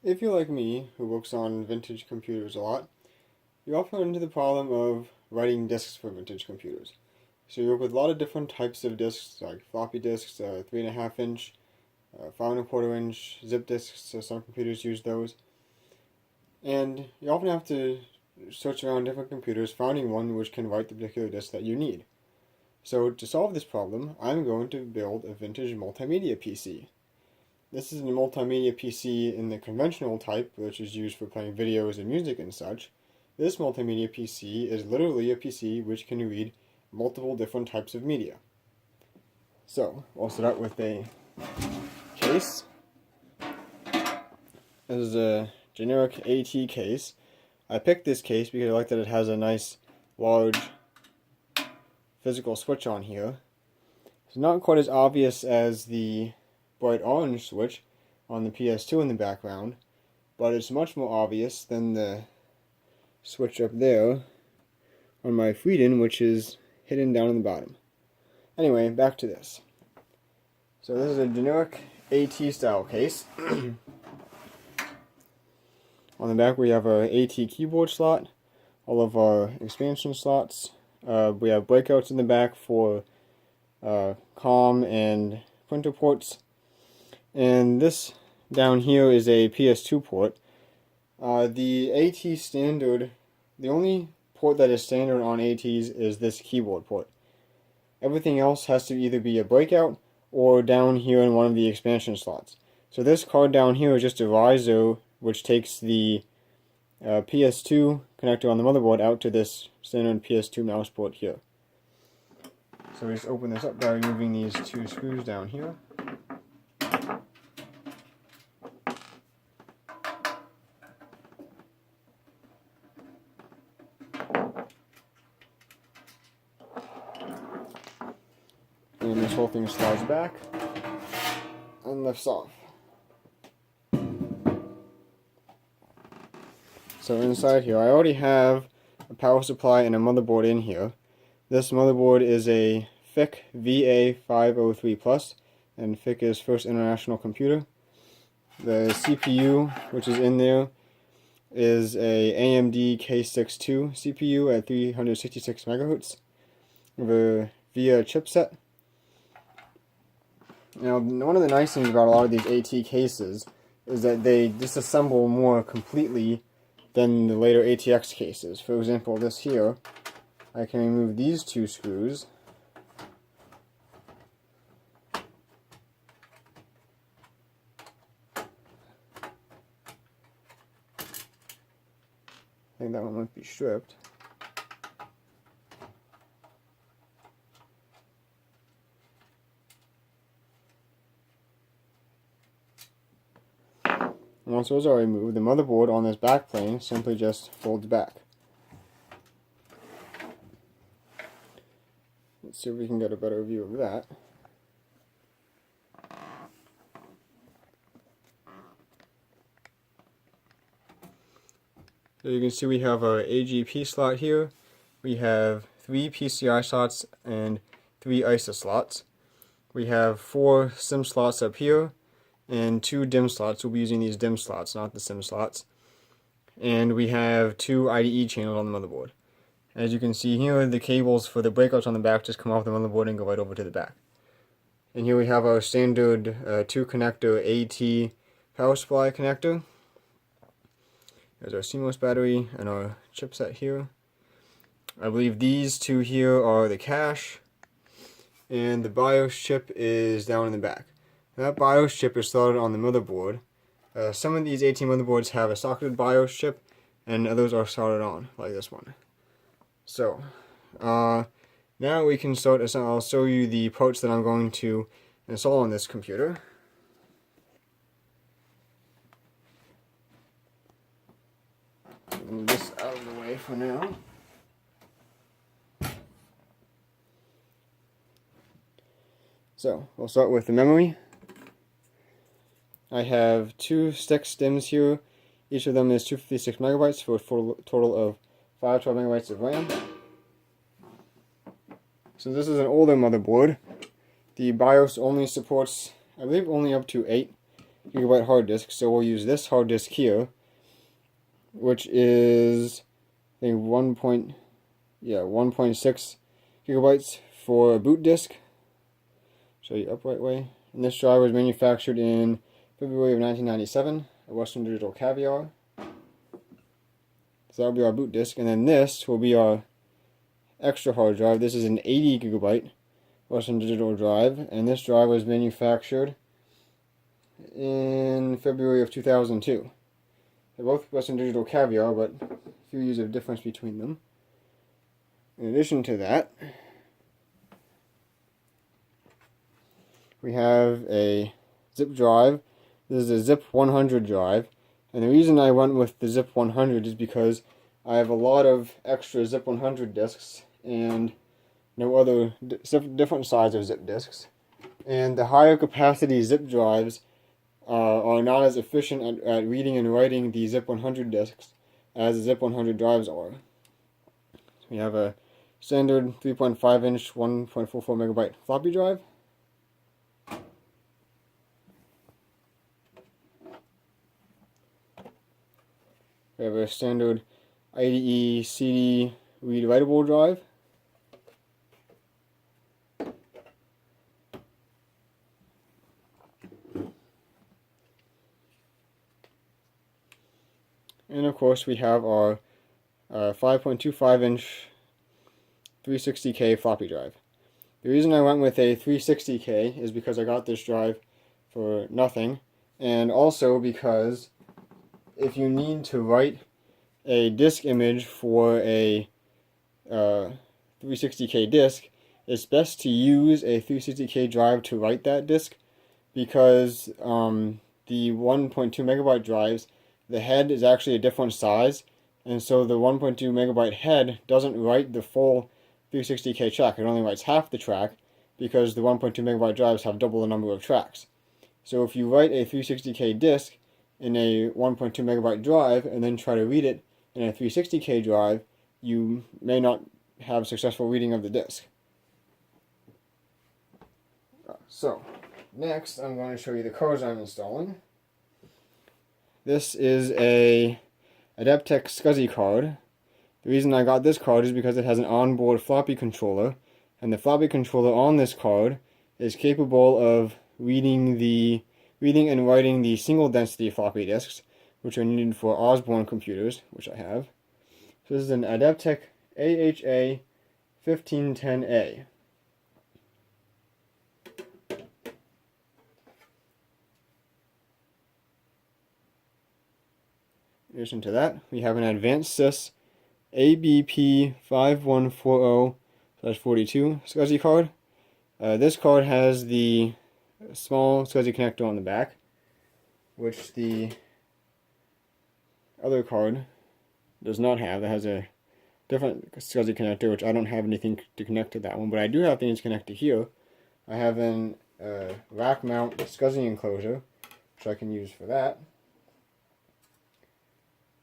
If you're like me, who works on vintage computers a lot, you often run into the problem of writing disks for vintage computers. So you work with a lot of different types of disks, like floppy disks, 3.5 inch, 5.25 inch zip disks, so some computers use those. And you often have to search around different computers, finding one which can write the particular disk that you need. So to solve this problem, I'm going to build a vintage multimedia PC. This is a multimedia PC in the conventional type, which is used for playing videos and music and such. This multimedia PC is literally a PC which can read multiple different types of media. So, we'll start with a case. This is a generic AT case. I picked this case because I like that it has a nice, large, physical switch on here. It's not quite as obvious as the bright orange switch on the PS2 in the background, but it's much more obvious than the switch up there on my Freedom, which is hidden down in the bottom. Anyway, back to this. So this is a generic AT style case. On the back we have our AT keyboard slot, all of our expansion slots. We have breakouts in the back for COM and printer ports. And this down here is a PS2 port. The AT standard, the only port that is standard on ATs is this keyboard port. Everything else has to either be a breakout or down here in one of the expansion slots. So this card down here is just a riser which takes the PS2 connector on the motherboard out to this standard PS2 mouse port here. So we just open this up by removing these two screws down here. And this whole thing slides back and lifts off. So inside here, I already have a power supply and a motherboard in here. This motherboard is a FIC VA503+, and FIC is First International Computer. The CPU, which is in there, is a AMD K62 CPU at 366 MHz via chipset. Now, one of the nice things about a lot of these AT cases is that they disassemble more completely than the later ATX cases. For example, this here, I can remove these two screws. I think that one might be stripped. Once those are removed, the motherboard on this back plane simply just folds back. Let's see if we can get a better view of that. So you can see we have our AGP slot here. We have 3 PCI slots and 3 ISA slots. We have 4 SIM slots up here and 2 DIMM slots. We'll be using these DIMM slots, not the SIM slots. And we have 2 IDE channels on the motherboard. As you can see here, the cables for the breakouts on the back just come off the motherboard and go right over to the back. And here we have our standard 2-connector AT power supply connector. There's our CMOS battery and our chipset here. I believe these two here are the cache, and the BIOS chip is down in the back. That BIOS chip is slotted on the motherboard. Some of these AT motherboards have a socketed BIOS chip, and others are soldered on, like this one. So, now we can start. I'll show you the parts that I'm going to install on this computer. Move this out of the way for now. So, we'll start with the memory. I have 2 stick DIMMs here. Each of them is 256 megabytes for a total of 512 megabytes of RAM. So this is an older motherboard. The BIOS only supports, I believe, only up to 8. gigabyte hard disk, so we'll use this hard disk here, which is I think 1.6 gigabytes for a boot disk. Show you upright way. And this drive was manufactured in February of 1997 at Western Digital Caviar. So that'll be our boot disk, and then this will be our extra hard drive. This is an 80 gigabyte Western Digital drive, and this drive was manufactured in February of 2002. They're both Western Digital Caviar, but a few years of difference between them. In addition to that, we have a zip drive. This is a zip 100 drive, and the reason I went with the zip 100 is because I have a lot of extra zip 100 disks and no other different size of zip disks. And the higher capacity zip drives are not as efficient at reading and writing the zip 100 disks as the zip 100 drives are. So we have a standard 3.5 inch 1.44 megabyte floppy drive. We have a standard IDE CD read-writable drive. And of course we have our 5.25 inch 360K floppy drive. The reason I went with a 360K is because I got this drive for nothing, and also because if you need to write a disk image for a 360K disk, it's best to use a 360K drive to write that disk, because the 1.2 megabyte drives, the head is actually a different size, and so the 1.2 megabyte head doesn't write the full 360K track. It only writes half the track because the 1.2 megabyte drives have double the number of tracks. So if you write a 360K disk in a 1.2 megabyte drive and then try to read it in a 360K drive, you may not have successful reading of the disk. So, next I'm going to show you the cards I'm installing. This is a Adaptec SCSI card. The reason I got this card is because it has an onboard floppy controller, and the floppy controller on this card is capable of reading and writing the single density floppy disks, which are needed for Osborne computers, which I have. So this is an Adaptec AHA 1510A. In addition to that, we have an Advanced Sys ABP 5140/42 SCSI card. This card has the small SCSI connector on the back, which the other card does not have. That has a different SCSI connector, which I don't have anything to connect to that one, but I do have things connected here. I have an rack mount SCSI enclosure, which I can use for that.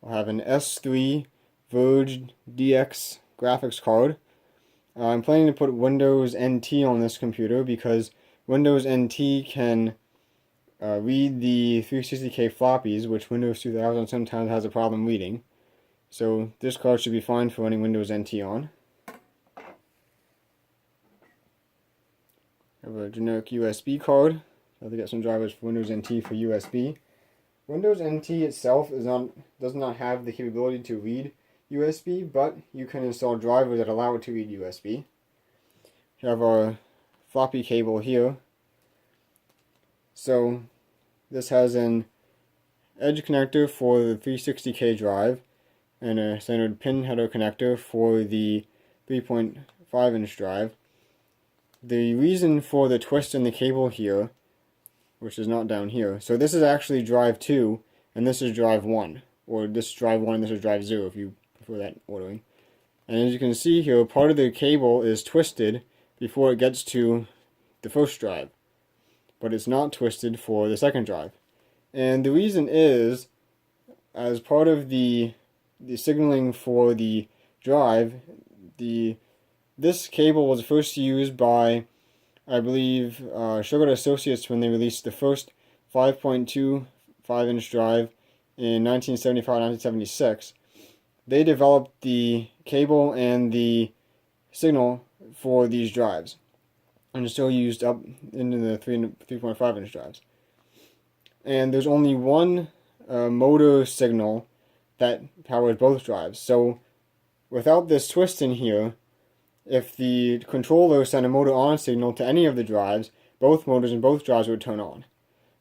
I'll have an S3 Verge DX graphics card. I'm planning to put Windows NT on this computer because Windows NT can read the 360K floppies, which Windows 2000 sometimes has a problem reading. So this card should be fine for running Windows NT on. I have a generic USB card. I have to get some drivers for Windows NT for USB. Windows NT itself does not have the capability to read USB, but you can install drivers that allow it to read USB. We have our floppy cable here. So this has an edge connector for the 360K drive and a standard pin header connector for the 3.5 inch drive. The reason for the twist in the cable here, which is not down here, so this is actually drive 2 and this is drive 1, or this is drive 1 and this is drive 0 if you prefer that ordering. And as you can see here, part of the cable is twisted before it gets to the first drive, but it's not twisted for the second drive. And the reason is, as part of the signaling for the drive, this cable was first used by, I believe, Sugar Associates when they released the first 5.25 inch drive in 1975-1976, they developed the cable and the signal for these drives, and it's still used up into the 3.5 inch drives. And there's only one motor signal that powers both drives. So without this twist in here, if the controller sent a motor on signal to any of the drives, both motors and both drives would turn on.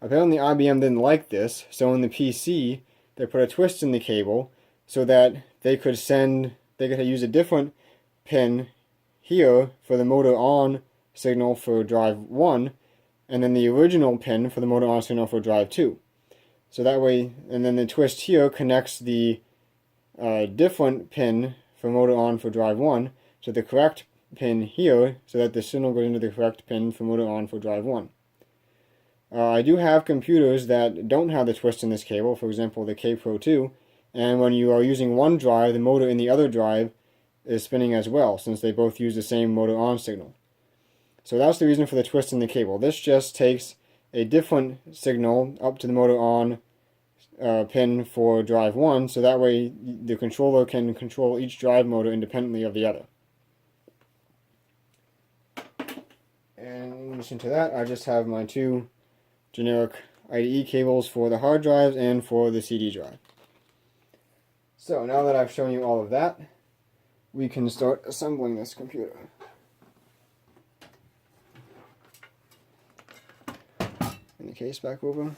Apparently IBM didn't like this, so in the PC they put a twist in the cable so that they could use a different pin here for the motor on signal for drive 1, and then the original pin for the motor on signal for drive 2. So that way, and then the twist here connects the different pin for motor on for drive 1 to the correct pin here, so that the signal goes into the correct pin for motor on for drive 1. I do have computers that don't have the twist in this cable, for example the K-Pro 2, and when you are using one drive, the motor in the other drive is spinning as well, since they both use the same motor on signal. So that's the reason for the twist in the cable. This just takes a different signal up to the motor on pin for drive 1, so that way the controller can control each drive motor independently of the other. And in addition to that, I just have my two generic IDE cables for the hard drives and for the CD drive. So now that I've shown you all of that, we can start assembling this computer. In the case back over.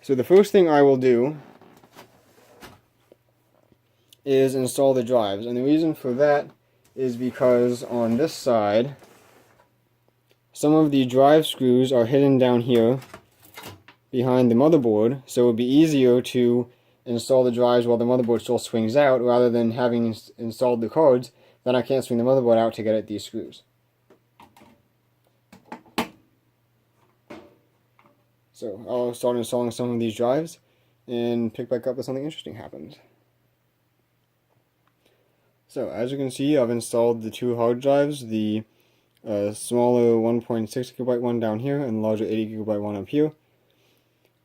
So the first thing I will do is install the drives, and the reason for that is because on this side some of the drive screws are hidden down here behind the motherboard, so it would be easier to install the drives while the motherboard still swings out rather than having installed the cards. Then I can't swing the motherboard out to get at these screws. So I'll start installing some of these drives and pick back up if something interesting happens. So as you can see, I've installed the two hard drives, the smaller 1.6 gigabyte one down here and the larger 80 gigabyte one up here.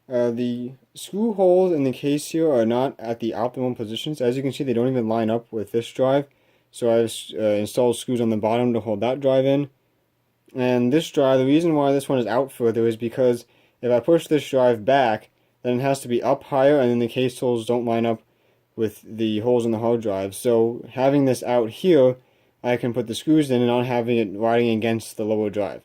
The screw holes in the case here are not at the optimal positions. As you can see, they don't even line up with this drive. So I've installed screws on the bottom to hold that drive in. And this drive, the reason why this one is out further is because if I push this drive back, then it has to be up higher, and then the case holes don't line up with the holes in the hard drive. So having this out here, I can put the screws in and not having it riding against the lower drive.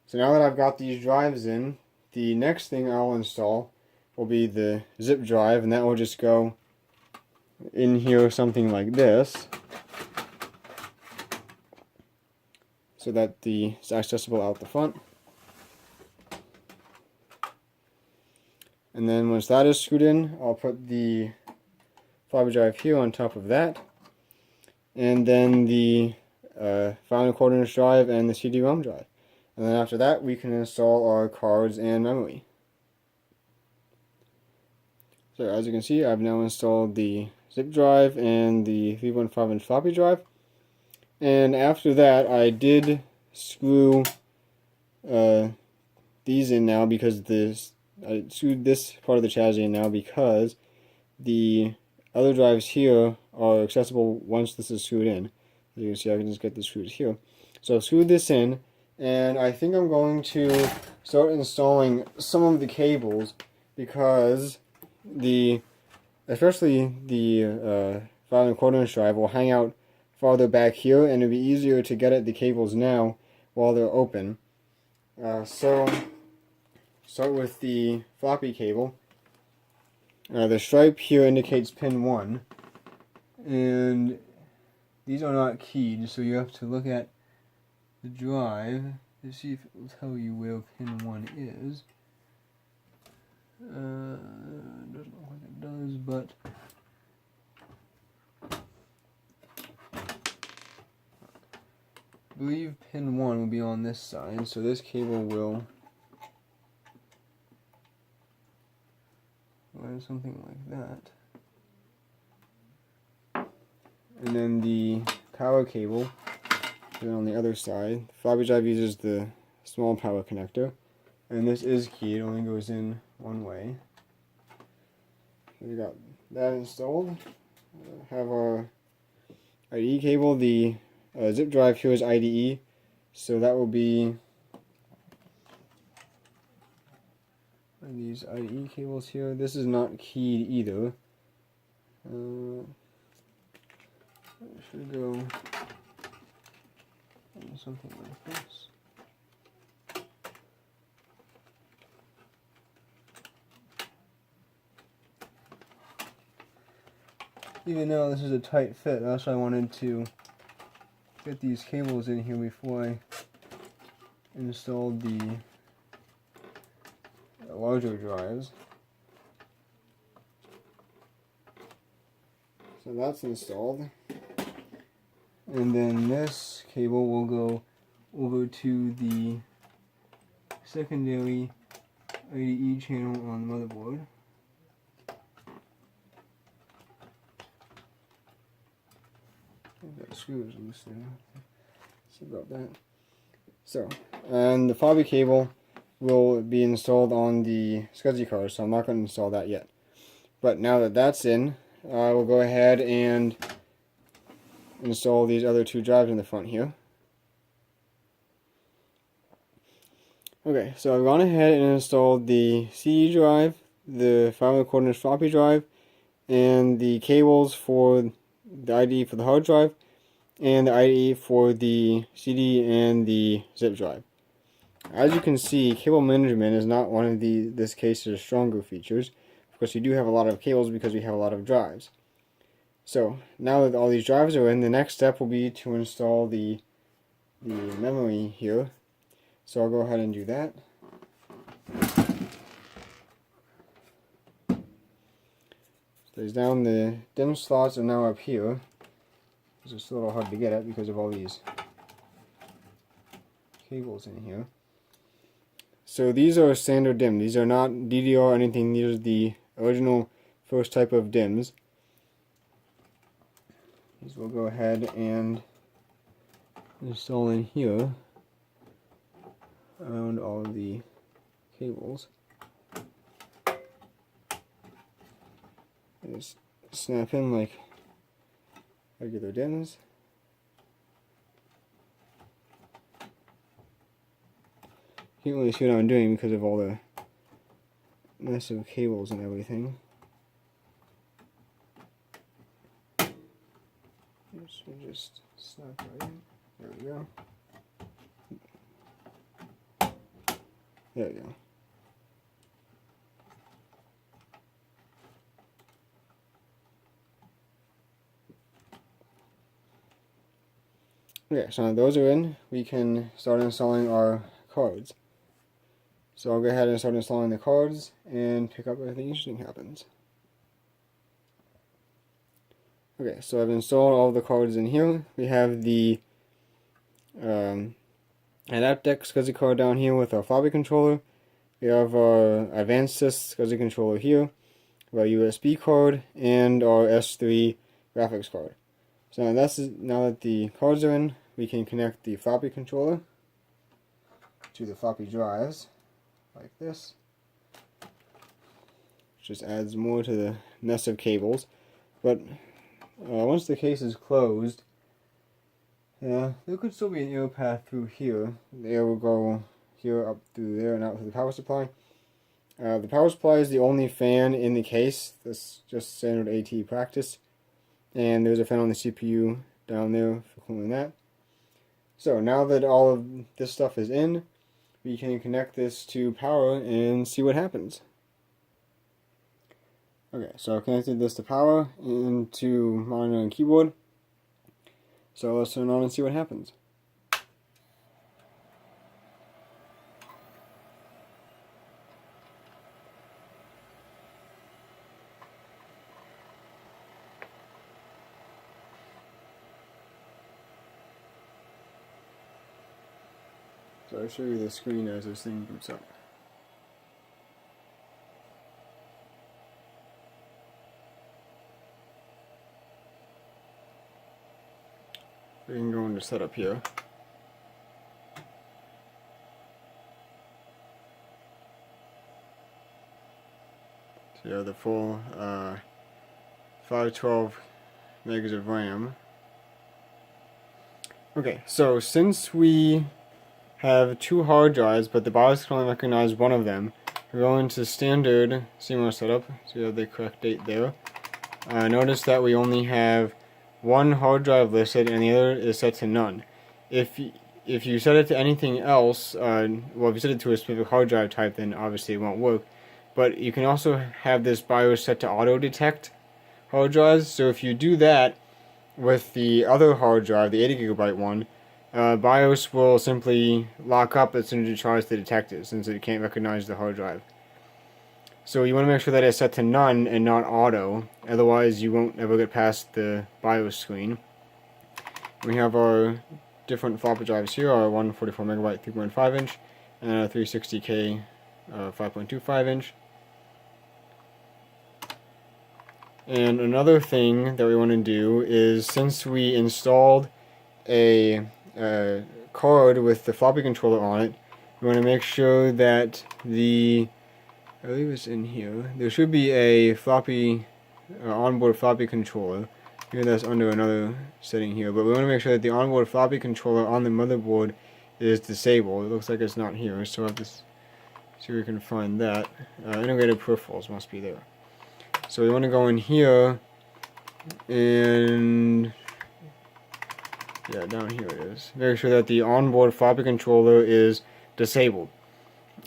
So now that I've got these drives in, the next thing I'll install will be the zip drive, and that will just go in here something like this, so that it's accessible out the front. And then once that is screwed in, I'll put the floppy drive here on top of that, and then the 5¼ inch drive and the CD-ROM drive. And then after that, we can install our cards and memory. So as you can see, I've now installed the zip drive and the 3.5 inch floppy drive. And after that, I did screw these in now because I screwed this part of the chassis in now because the other drives here are accessible once this is screwed in. As you can see, I can just get the screws here. So I've screwed this in, and I think I'm going to start installing some of the cables because especially the 5¼ inch drive will hang out farther back here, and it'll be easier to get at the cables now while they're open. So start with the floppy cable. The stripe here indicates pin 1, and these are not keyed, so you have to look at the drive to see if it will tell you where pin 1 is. It doesn't look like it does, but I believe pin 1 will be on this side, so this cable will run something like that. And then the power cable is on the other side. The floppy drive uses the small power connector, and this is keyed, it only goes in one way. So we got that installed. Have our IDE cable. The zip drive here is IDE, so that will be these IDE cables here. This is not keyed either. It should go something like this. Even though this is a tight fit, that's why I wanted to get these cables in here before I installed the larger drives. So that's installed. And then this cable will go over to the secondary IDE channel on the motherboard. That screw is loose there. See about that. So, and the Fabi cable will be installed on the SCSI card, so I'm not going to install that yet. But now that that's in, I will go ahead and install these other two drives in the front here. Okay, so I've gone ahead and installed the CD drive, the 500 coordinates floppy drive, and the cables for the IDE for the hard drive, and the IDE for the CD and the zip drive. As you can see, cable management is not one of this case's stronger features. Of course, we do have a lot of cables because we have a lot of drives. So now that all these drives are in, the next step will be to install the memory here. So I'll go ahead and do that. There's down the DIMM slots are now up here. It's just a little hard to get at because of all these cables in here. So these are standard DIMM. These are not DDR or anything. These are the original first type of DIMMs. These we'll go ahead and install in here around all of the cables. Just snap in like regular DIMMs. Can't really see what I'm doing because of all the massive cables and everything. This will just snap right in. There we go. There we go. Okay, so now those are in, we can start installing our cards. So I'll go ahead and start installing the cards and pick up everything interesting happens. Okay, so I've installed all the cards in here. We have the Adaptec SCSI card down here with our floppy controller. We have our Advanced Sys SCSI controller here, our USB card, and our S3 graphics card. So now that the cards are in, we can connect the floppy controller to the floppy drives, like this. Just adds more to the mess of cables. But once the case is closed, there could still be an air path through here. The air will go here, up through there, and out to the power supply. The power supply is the only fan in the case. That's just standard AT practice. And there's a fan on the CPU down there for cooling that. So now that all of this stuff is in, we can connect this to power and see what happens. Okay, so I've connected this to power into monitor and keyboard. So let's turn it on and see what happens. So I'll show you the screen as this thing boots up. We can go into setup here. So you have the full 512 megs of RAM. Okay, so since we have two hard drives, but the BIOS can only recognize one of them, we're going to standard CMOS setup, so you have the correct date there. Notice that we only have one hard drive listed and the other is set to none. If you set it to anything else, well, if you set it to a specific hard drive type, then obviously it won't work. But you can also have this BIOS set to auto detect hard drives. So if you do that with the other hard drive, the 80 gigabyte one, BIOS will simply lock up as soon as it tries to detect it, since it can't recognize the hard drive. So you want to make sure that it's set to none and not auto, otherwise you won't ever get past the BIOS screen. We have our different floppy drives here, our 144 megabyte 3.5 inch, and a 360K 5.25 inch. And another thing that we want to do is, since we installed a card with the floppy controller on it, we want to make sure that I believe it's in here, there should be a floppy, onboard floppy controller. Here that's under another setting here, but we want to make sure that the onboard floppy controller on the motherboard is disabled. It looks like it's not here, so I have to see if we can find that. Integrated peripherals must be there. So we want to go in here, and yeah, down here it is. Make sure that the onboard floppy controller is disabled.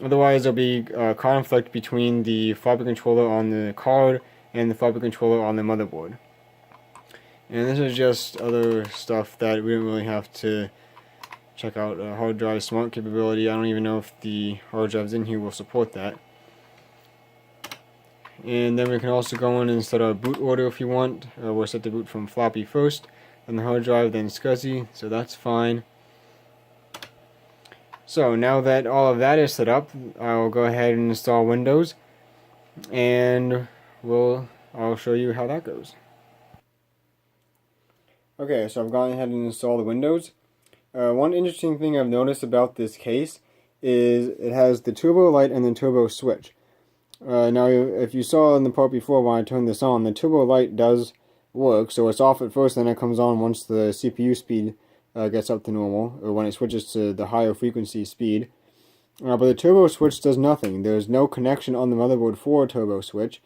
Otherwise, there'll be conflict between the floppy controller on the card and the floppy controller on the motherboard. And this is just other stuff that we don't really have to check out. Hard drive smart capability. I don't even know if the hard drives in here will support that. And then we can also go in and set our boot order if you want. We'll set the boot from floppy first, then the hard drive, then SCSI, so that's fine. So now that all of that is set up, I'll go ahead and install Windows, and I'll show you how that goes. Okay, so I've gone ahead and installed the Windows. One interesting thing I've noticed about this case is it has the turbo light and the turbo switch. Now, if you saw in the part before when I turned this on, the turbo light does work, so it's off at first, then it comes on once the CPU speed gets up to normal, or when it switches to the higher frequency speed. But the turbo switch does nothing. There's no connection on the motherboard for a turbo switch,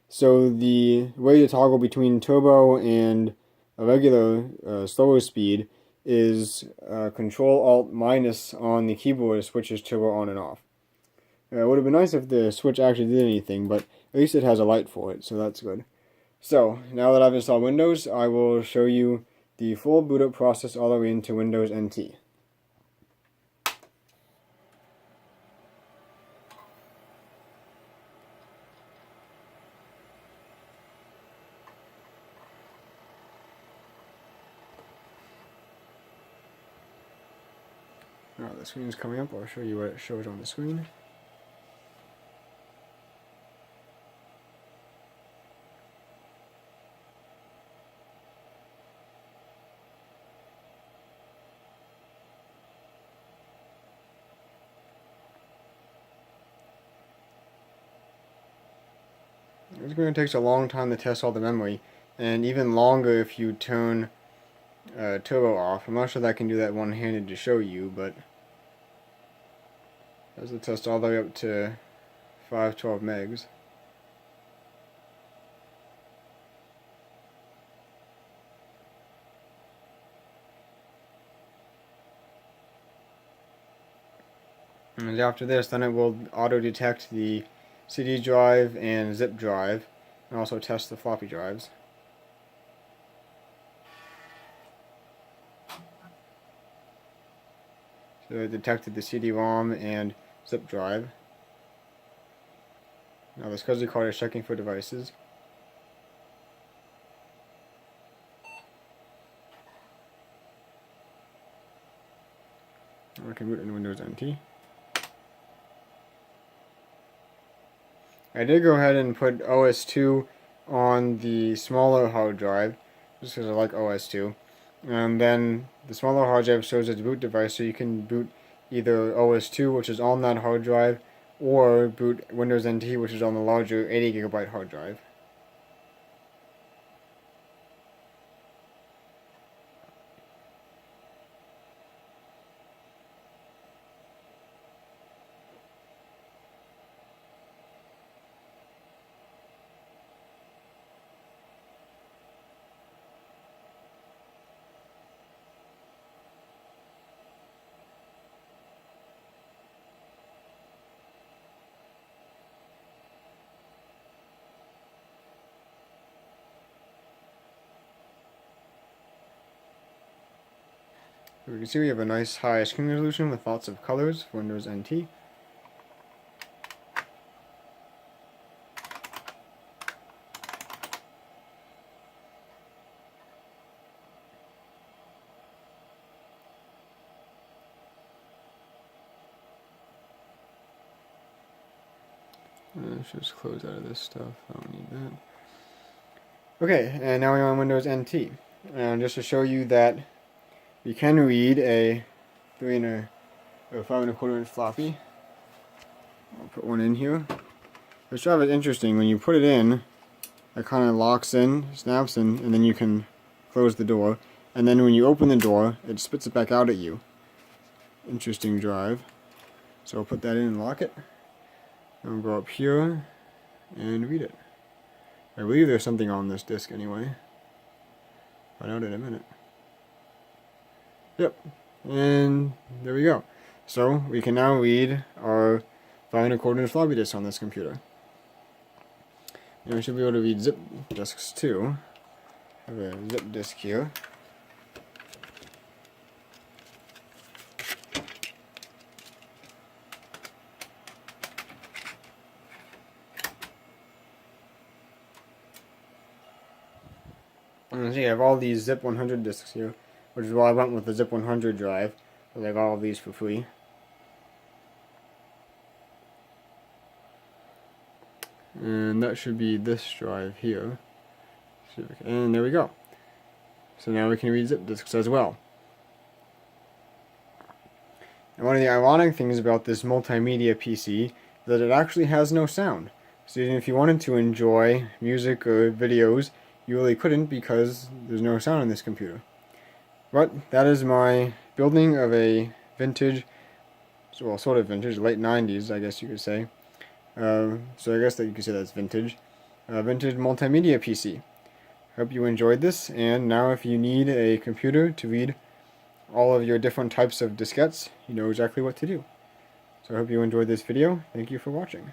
so the way to toggle between turbo and a regular slower speed is Control-Alt-minus on the keyboard switches turbo on and off. It would have been nice if the switch actually did anything, but at least it has a light for it, so that's good. So, now that I've installed Windows, I will show you the full boot up process all the way into Windows NT. Now the screen is coming up. I'll show you what it shows on the screen. It's going to take a long time to test all the memory, and even longer if you turn turbo off. I'm not sure that I can do that one-handed to show you, but that's the test all the way up to 512 megs. And after this, then it will auto-detect the CD drive and zip drive, and also test the floppy drives. So it detected the CD-ROM and zip drive. Now the SCSI card is checking for devices. I can boot in Windows NT. I did go ahead and put OS2 on the smaller hard drive, just because I like OS2. And then the smaller hard drive shows as a boot device, so you can boot either OS2, which is on that hard drive, or boot Windows NT, which is on the larger 80GB hard drive. We can see we have a nice high screen resolution with lots of colors for Windows NT. Let's just close out of this stuff. I don't need that. Okay, and now we're on Windows NT. And just to show you that you can read a 5¼ inch floppy. I'll put one in here. This drive is interesting. When you put it in, it kind of locks in, snaps in, and then you can close the door. And then when you open the door, it spits it back out at you. Interesting drive. So I'll put that in and lock it. And we'll go up here and read it. I believe there's something on this disk anyway. Find out in a minute. Yep, and there we go. So we can now read our 5¼ inch floppy disk on this computer. And we should be able to read zip disks too. I have a zip disk here. And see, I have all these zip 100 disks here, which is why I went with the zip 100 drive, because I got all of these for free. And that should be this drive here. And there we go. So now we can read zip disks as well. And one of the ironic things about this multimedia PC is that it actually has no sound. So even if you wanted to enjoy music or videos, you really couldn't because there's no sound in this computer. But that is my building of a vintage, well, sort of vintage, late 90s, I guess you could say. So I guess that you could say that's vintage. Vintage multimedia PC. Hope you enjoyed this, and now if you need a computer to read all of your different types of diskettes, you know exactly what to do. So I hope you enjoyed this video. Thank you for watching.